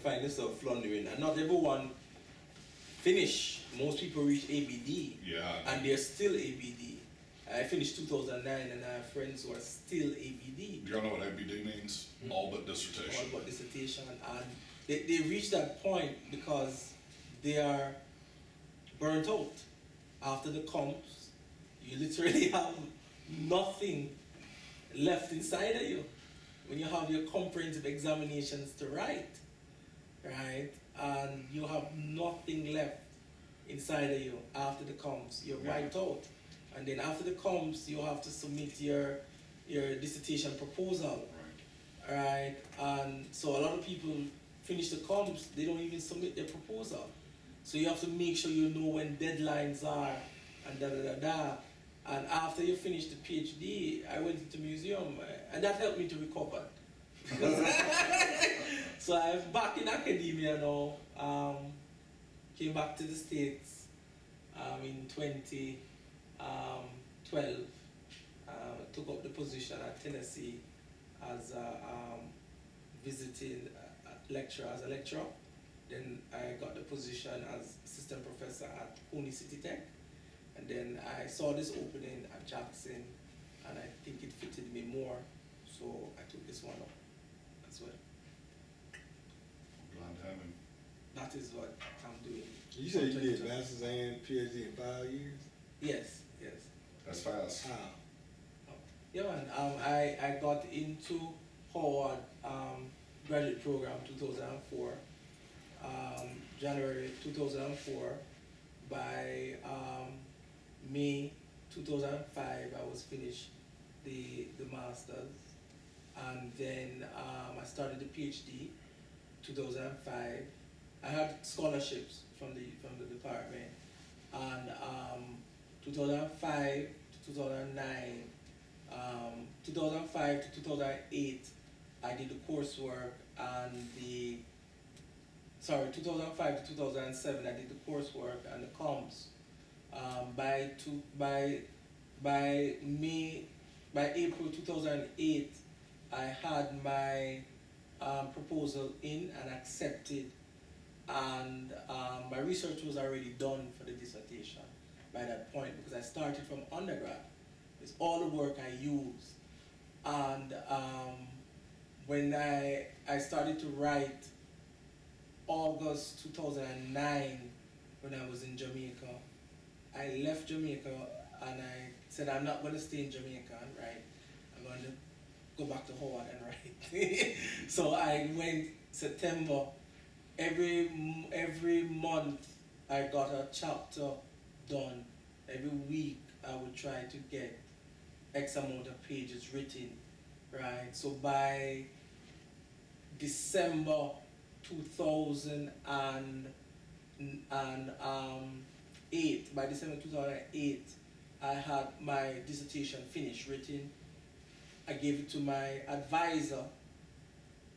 find yourself floundering, and not everyone finish. Most people reach ABD, and they're still ABD. I finished 2009, and I have friends who are still ABD. Do y'all know what ABD means? All but dissertation. All but dissertation, and they reach that point because they are burnt out. After the comps, you literally have nothing left inside of you. When you have your comprehensive examinations to write, right, and you have nothing left inside of you after the comps, you're wiped out. And then after the comps, you have to submit your dissertation proposal, right? And so a lot of people finish the comps, they don't even submit their proposal. So you have to make sure you know when deadlines are, and da da da da. And after you finish the PhD, I went into museum, and that helped me to recover. So I'm back in academia now. Came back to the States in 2012. Took up the position at Tennessee as a visiting lecturer, as a lecturer. Then I got the position as assistant professor at Pony City Tech. And then I saw this opening at Jackson, and I think it fitted me more, so I took this one up as well. Glad to have him. That is what I'm doing. You said you did master's and PhD in 5 years? Yes, yes. That's fast. How? Yeah, man. I got into Howard graduate program 2004, January 2004. By May 2005, I was finished the masters, and then I started the PhD 2005. I had scholarships from the department, and 2005 to 2009, 2005 to 2008, I did the coursework, and 2005 to 2007, I did the coursework and the comps. By April 2008, I had my proposal in and accepted, and my research was already done for the dissertation by that point, because I started from undergrad. It's all the work I use, and when I started to write August 2009, when I was in Jamaica, I left Jamaica and I said I'm not going to stay in Jamaica and write. I'm going to go back to Howard and write. So I went September. Every month I got a chapter done. Every week I would try to get X amount of pages written, right? So by December 2008, by December 2008, I had my dissertation finished, written. I gave it to my advisor.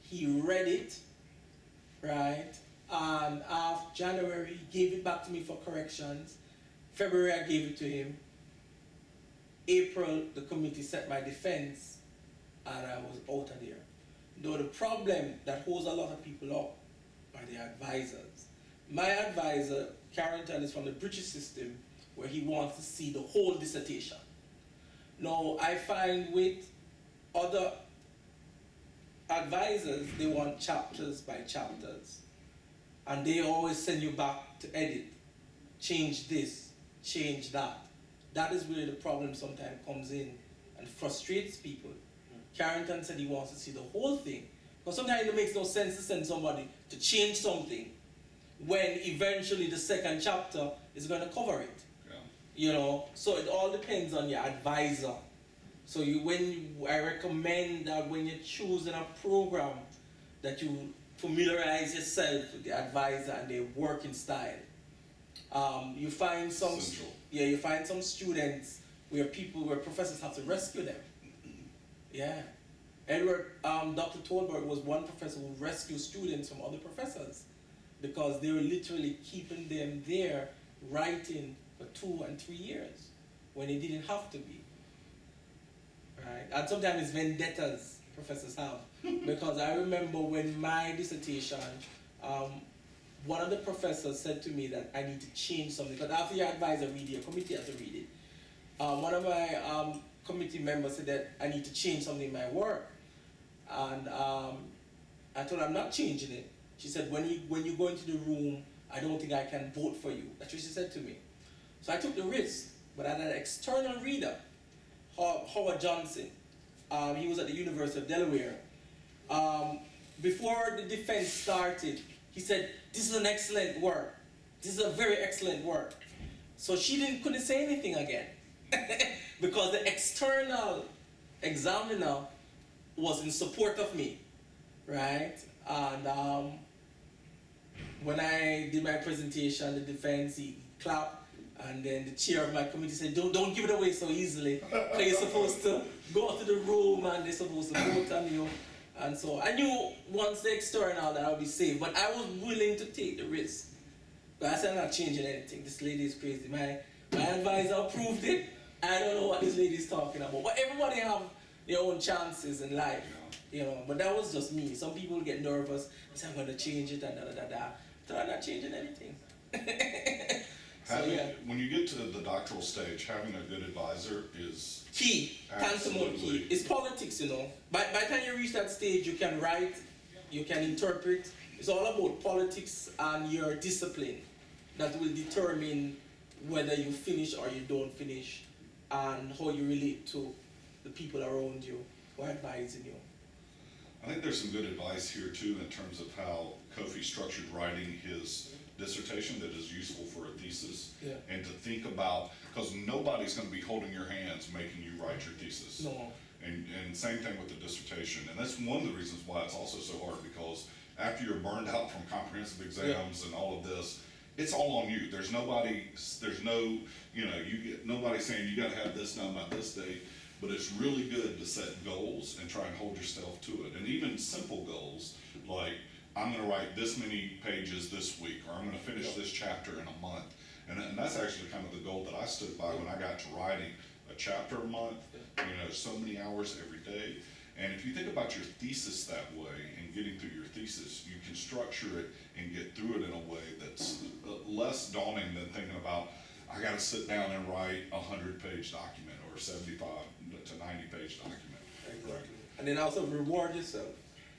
He read it, right? And after January, he gave it back to me for corrections. February, I gave it to him. April, the committee set my defense, and I was out of there. Though the problem that holds a lot of people up are the advisors. My advisor, Carrington, is from the British system, where he wants to see the whole dissertation. Now, I find with other advisors, they want chapters by chapters. And they always send you back to edit. Change this, change that. That is where the problem sometimes comes in and frustrates people. Carrington said he wants to see the whole thing. Because sometimes it makes no sense to send somebody to change something when eventually the second chapter is going to cover it. Yeah. You know, so it all depends on your advisor. So I recommend that when you're choosing a program, that you familiarize yourself with the advisor and their working style. You find some students where professors have to rescue them. Yeah. Dr. Tolberg was one professor who rescued students from other professors because they were literally keeping them there writing for 2 and 3 years when they didn't have to be. Right? And sometimes it's vendettas professors have. Because I remember when my dissertation one of the professors said to me that I need to change something, because after your advisor read it, your committee has to read it. One of my committee members said that I need to change something in my work. And I told her I'm not changing it. She said, when you go into the room, I don't think I can vote for you. That's what she said to me. So I took the risk, but I had an external reader, Howard Johnson. He was at the University of Delaware. Before the defense started, he said, this is an excellent work. This is a very excellent work. So she couldn't say anything again. Because the external examiner was in support of me, right? And when I did my presentation, the defense, he clapped, and then the chair of my committee said, don't give it away so easily, because you're supposed to go to the room and they're supposed to vote on you. And so I knew once the external that I would be safe, but I was willing to take the risk. But I said, I'm not changing anything. This lady is crazy. My advisor approved it. I don't know what this lady is talking about. But everybody have their own chances in life, you know. But that was just me. Some people get nervous and say, I'm going to change it and da-da-da-da. So I'm not changing anything. When you get to the doctoral stage, having a good advisor is key, tantamount key. It's politics, you know. By the time you reach that stage, you can write, you can interpret. It's all about politics and your discipline that will determine whether you finish or you don't finish, and how you relate to the people around you who are advising you. I think there's some good advice here too in terms of how Kofi structured writing his dissertation that is useful for a thesis. Yeah. And to think about, because nobody's going to be holding your hands making you write your thesis. No. And same thing with the dissertation. And that's one of the reasons why it's also so hard, because after you're burned out from comprehensive exams and all of this, it's all on you. There's nobody, nobody saying you got to have this done by this date. But it's really good to set goals and try and hold yourself to it. And even simple goals, like I'm going to write this many pages this week, or I'm going to finish this chapter in a month. And that's actually kind of the goal that I stood by when I got to writing a chapter a month, so many hours every day. And if you think about your thesis that way and getting through your thesis, you can structure it and get through it in a way that's less daunting than thinking about, I got to sit down and write a 100-page document or 75 to 90-page document. Exactly. And then also reward yourself.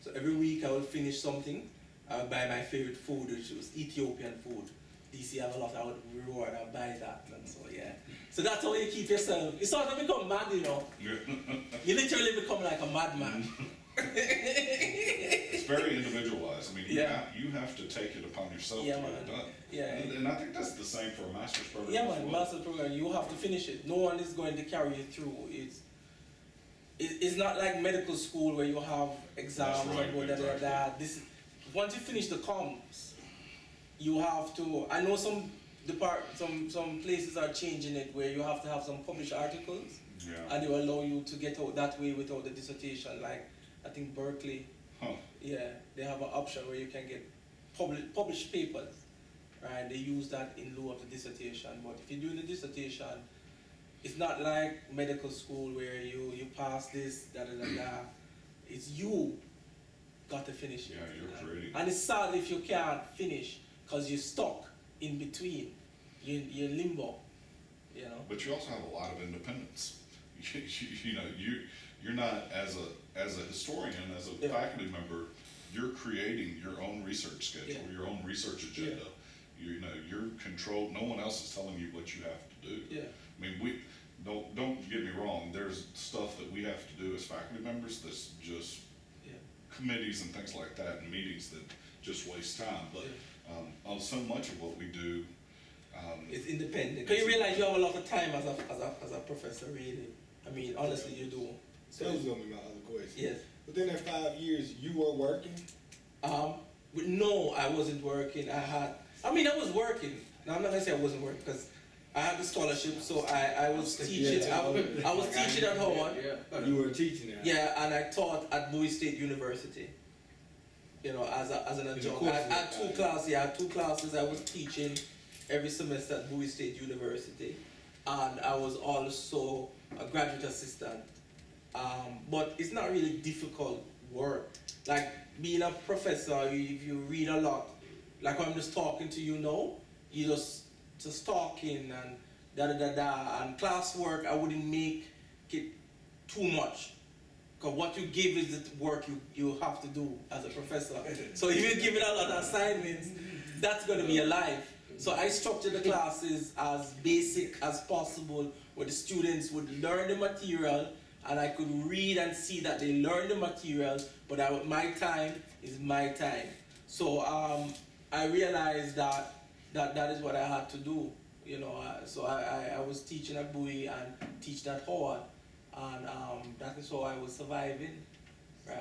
So every week I would finish something. I would buy my favorite food, which was Ethiopian food. DC have a lot. I would reward. I would buy that, and so yeah. So that's how you keep yourself. You sort of become mad, you know. You literally become like a madman. It's very individualized. I mean, you have to take it upon yourself to get it done. Yeah. And I think that's the same for a master's program. Yeah, man. Master's program, you have to finish it. No one is going to carry you through. It's not like medical school where you have exams and This once you finish the comms, you have to. I know some places are changing it where you have to have some published articles, and they will allow you to get out that way without the dissertation. Like I think Berkeley, they have an option where you can get published papers, right? They use that in lieu of the dissertation. But if you're doing the dissertation, it's not like medical school where you pass this, It's you got to finish it. Yeah, you're creating. And it's sad if you can't finish because you're stuck in between. You're in limbo, you know. But you also have a lot of independence. You're not as a historian, as a faculty member, you're creating your own research schedule, your own research agenda. You're controlled. No one else is telling you what you have to do. Yeah. I mean, don't get me wrong. There's stuff that we have to do as faculty members that's just committees and things like that, and meetings that just waste time. But on so much of what we do, it's independent. Because you realize you have a lot of time as a professor, really. I mean, honestly, you do. So that was gonna be my other question. Yes. Within that 5 years, you were working? But no, I wasn't working. I was working. Now, I'm not gonna say I wasn't working because I had the scholarship, so I was teaching. I was teaching at Howard. You were teaching there. Yeah, and I taught at Bowie State University. As an adjunct. I had two classes. I had two classes. I was teaching every semester at Bowie State University, and I was also a graduate assistant. But it's not really difficult work. Like being a professor, if you read a lot, like I'm just talking to you now, you just talking and da da da da, and classwork, I wouldn't make it too much. Because what you give is the work you have to do as a professor. So if you're giving a lot of assignments, that's going to be your life. So I structured the classes as basic as possible, where the students would learn the material, and I could read and see that they learn the material, but my time is my time. So I realized that is what I had to do. You know, so I was teaching at Bowie and teaching at Howard, and that is how I was surviving, right?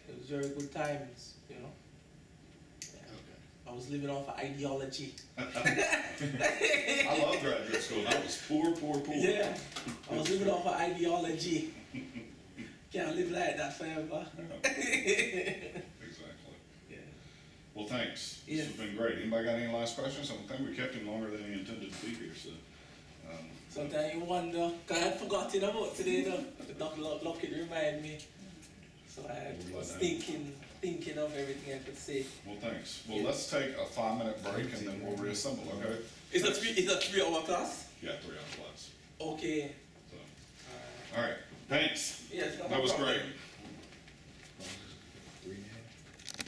It was very good times, you know. I was living off of ideology. I love graduate school. I was poor. Yeah, I was living off of ideology. Can't live like that forever. Exactly. Yeah. Well, thanks. Yeah. This has been great. Anybody got any last questions? I think we kept him longer than he intended to be here, so. Sometimes you wonder, because I had forgotten about today, though. Dr. Lockett remind me. So I was thinking of everything I could say. Well, thanks. Well, let's take a 5-minute break and then we'll reassemble, okay? Is that 3-hour class? Yeah, 3-hour class. Okay. So. All right. Thanks. Yes, no That was problem. great.